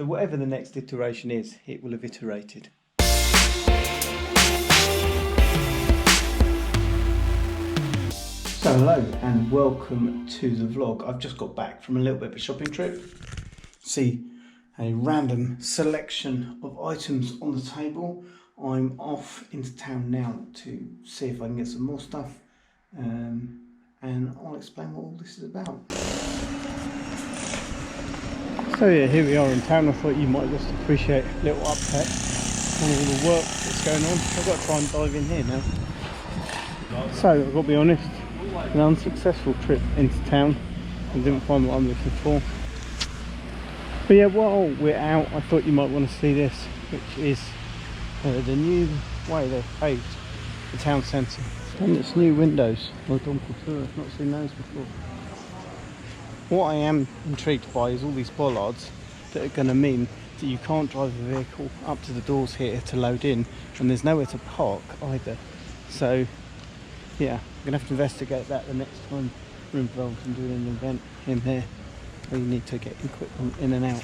So whatever the next iteration is, it will have iterated. So hello and welcome to the vlog. I've just got back from a little bit of a shopping trip. See a random selection of items on the table. I'm off into town now to see if I can get some more stuff, and I'll explain what all this is about. So yeah, here we are in town. I thought you might just appreciate a little update on all the work that's going on. I've got to try and dive in here now. So I've got to be honest, an unsuccessful trip into town. I didn't find what I'm looking for. But yeah, while we're out, I thought you might want to see this, which is the new way they've paved the town centre. And it's new windows. I've not seen those before. What I am intrigued by is all these bollards that are going to mean that you can't drive a vehicle up to the doors here to load in, and there's nowhere to park either. So yeah, I'm going to have to investigate that the next time we're involved in doing an event in there where you need to get equipment in and out.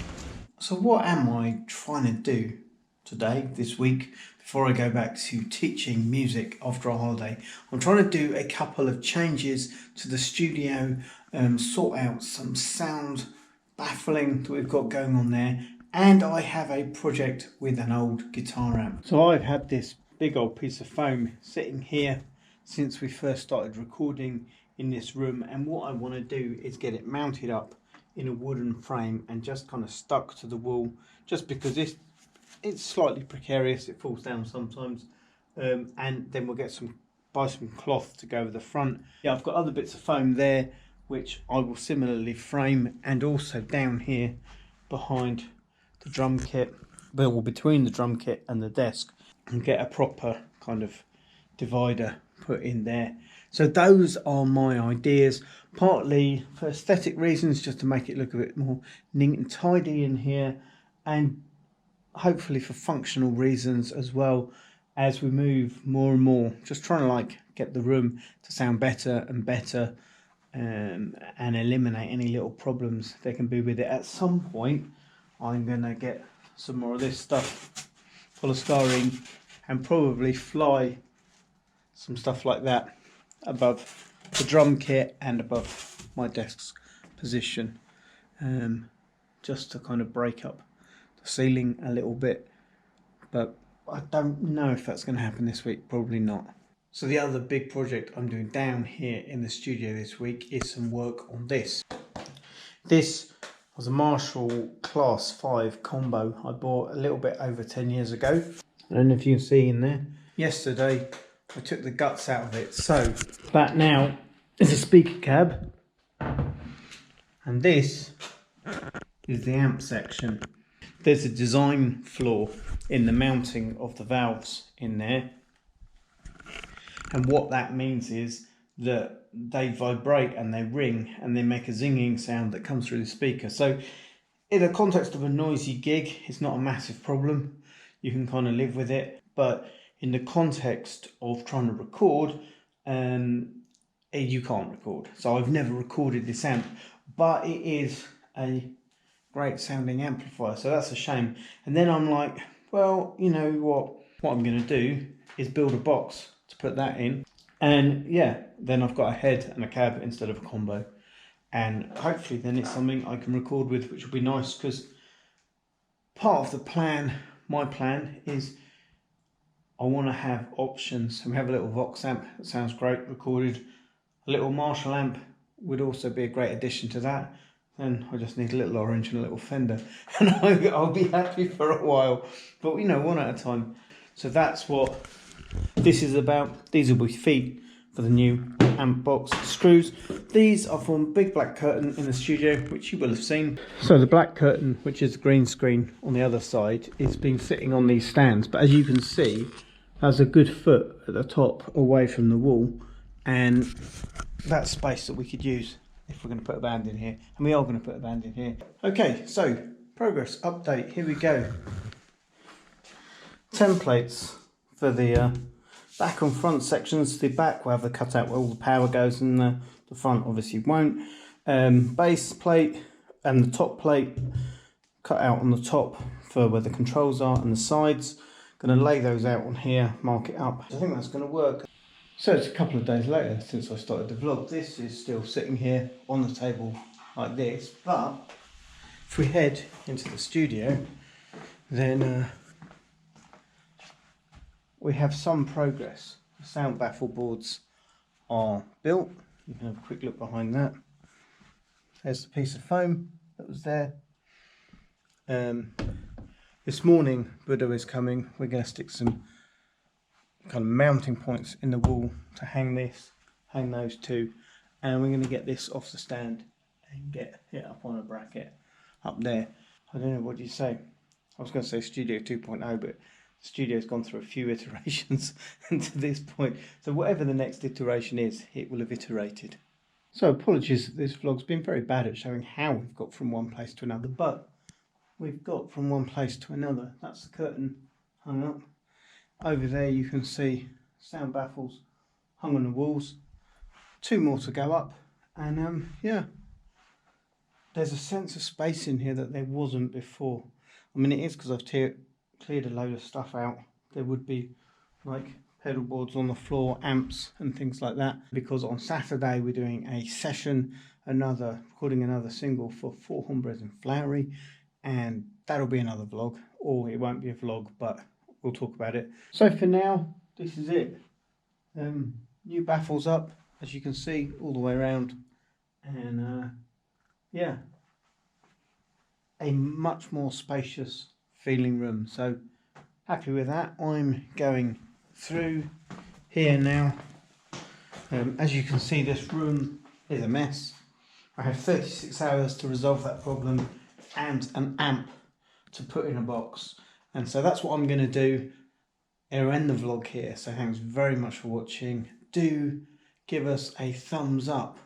So what am I trying to do today, this week, before I go back to teaching music after a holiday? I'm trying to do a couple of changes to the studio, sort out some sound baffling that we've got going on there, and I have a project with an old guitar amp. So I've had this big old piece of foam sitting here since we first started recording in this room, and what I want to do is get it mounted up in a wooden frame and just kind of stuck to the wall, just because it's slightly precarious, it falls down sometimes, and then we'll buy some cloth to go over the front. Yeah, I've got other bits of foam there which I will similarly frame, and also down here behind the drum kit, well, between the drum kit and the desk, and get a proper kind of divider put in there. So those are my ideas, partly for aesthetic reasons, just to make it look a bit more neat and tidy in here, and hopefully for functional reasons as well, as we move more and more, just trying to get the room to sound better and better, and eliminate any little problems there can be with it. At some point I'm gonna get some more of this stuff, polystyrene, and probably fly some stuff like that above the drum kit and above my desk's position, just to kind of break up the ceiling a little bit. But I don't know if that's going to happen this week, probably not. So the other big project I'm doing down here in the studio this week is some work on this. This was a Marshall Class 5 combo I bought a little bit over 10 years ago. I don't know if you can see in there. Yesterday I took the guts out of it. So that now is a speaker cab, and this is the amp section. There's a design flaw in the mounting of the valves in there, and what that means is that they vibrate and they ring and they make a zinging sound that comes through the speaker. So in the context of a noisy gig, it's not a massive problem, you can kind of live with it. But in the context of trying to record, you can't record. So I've never recorded this amp, but it is a great sounding amplifier, so that's a shame. And then I'm like, well, you know what I'm going to do is build a box to put that in, and yeah, then I've got a head and a cab instead of a combo, and hopefully then it's something I can record with, which will be nice, because part of the plan, my plan, is I want to have options. And we have a little Vox amp that sounds great recorded. A little Marshall amp would also be a great addition to that. Then I just need a little orange and a little Fender, and I'll be happy for a while. But one at a time. So that's what this is about. These will be feet for the new amp box screws. These are from Big Black Curtain in the studio, which you will have seen. So the black curtain, which is the green screen on the other side, is been sitting on these stands. But as you can see, there's a good foot at the top away from the wall, and that's space that we could use if we're going to put a band in here, and we are going to put a band in here. Okay, so progress update, here we go. Templates for the back and front sections. The back will have the cutout where all the power goes, and the front obviously won't. Base plate and the top plate cut out on the top for where the controls are and the sides. Going to lay those out on here, mark it up. I think that's going to work. So it's a couple of days later since I started the vlog. This is still sitting here on the table like this, but if we head into the studio, then we have some progress. The sound baffle boards are built. You can have a quick look behind that. There's the piece of foam that was there. This morning, Buddha is coming. We're going to stick some kind of mounting points in the wall to hang this, hang those two, and we're going to get this off the stand and get it up on a bracket up there. I don't know, what do you say? I was going to say Studio 2.0, but the studio's gone through a few iterations to this point. So whatever the next iteration is, it will have iterated. So apologies that this vlog's been very bad at showing how we've got from one place to another, but we've got from one place to another. That's the curtain hung up. Over there you can see sound baffles hung on the walls. 2 more to go up, and yeah, there's a sense of space in here that there wasn't before. I mean, it is because I've cleared a load of stuff out. There would be like pedal boards on the floor, amps and things like that, because on Saturday we're doing a session, recording another single for For Hombres and Flowery, and that'll be another vlog, or it won't be a vlog, but we'll talk about it. So for now, this is it. New baffles up, as you can see, all the way around, and yeah, a much more spacious feeling room. So happy with that. I'm going through here now. As you can see, this room is a mess. I have 36 hours to resolve that problem and an amp to put in a box, and so that's what I'm going to do. I'll end the vlog here, so thanks very much for watching. Do give us a thumbs up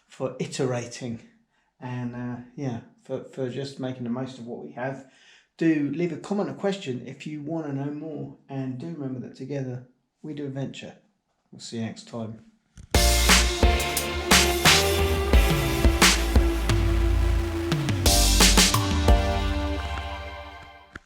for iterating, and yeah, for just making the most of what we have. Do leave a comment or question if you want to know more, and do remember that together we do adventure. We'll see you next time.